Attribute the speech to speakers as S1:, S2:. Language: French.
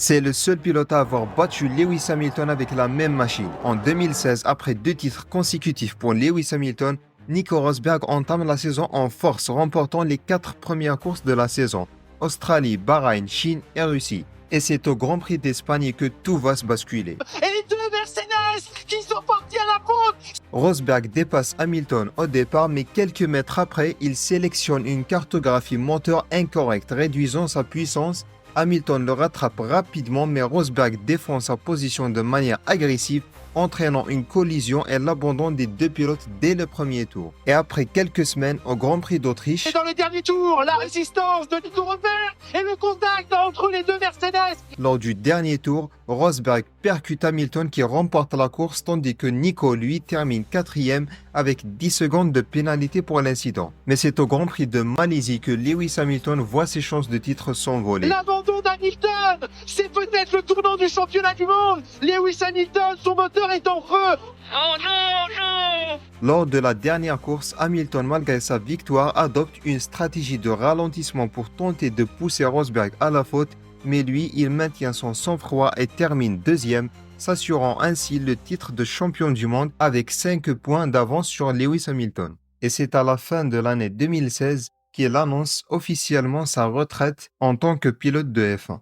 S1: C'est le seul pilote à avoir battu Lewis Hamilton avec la même machine. En 2016, après 2 titres consécutifs pour Lewis Hamilton, Nico Rosberg entame la saison en force, remportant les 4 premières courses de la saison: Australie, Bahreïn, Chine et Russie. Et c'est au Grand Prix d'Espagne que tout va se basculer.
S2: Et les deux Mercedes qui sont partis à la faute.
S1: Rosberg dépasse Hamilton au départ, mais quelques mètres après, il sélectionne une cartographie moteur incorrecte, réduisant sa puissance. Hamilton le rattrape rapidement, mais Rosberg défend sa position de manière agressive, entraînant une collision et l'abandon des deux pilotes dès le premier tour. Et après quelques semaines au Grand Prix d'Autriche,
S2: Et dans le dernier tour, la résistance de Nico Rosberg et le contact entre les deux Mercedes.
S1: lors du dernier tour, Rosberg percute Hamilton qui remporte la course, tandis que Nico, lui, termine 4e avec 10 secondes de pénalité pour l'incident. Mais c'est au Grand Prix de Malaisie que Lewis Hamilton voit ses chances de titre s'envoler.
S2: L'abandon d'Hamilton, c'est peut-être le tournant du championnat du monde. Lewis Hamilton, son moteur est en feu. Oh non, non.
S1: Lors de la dernière course, Hamilton, malgré sa victoire, adopte une stratégie de ralentissement pour tenter de pousser Rosberg à la faute, mais lui, il maintient son sang-froid et termine 2e, s'assurant ainsi le titre de champion du monde avec 5 points d'avance sur Lewis Hamilton. Et c'est à la fin de l'année 2016 qu'il annonce officiellement sa retraite en tant que pilote de F1.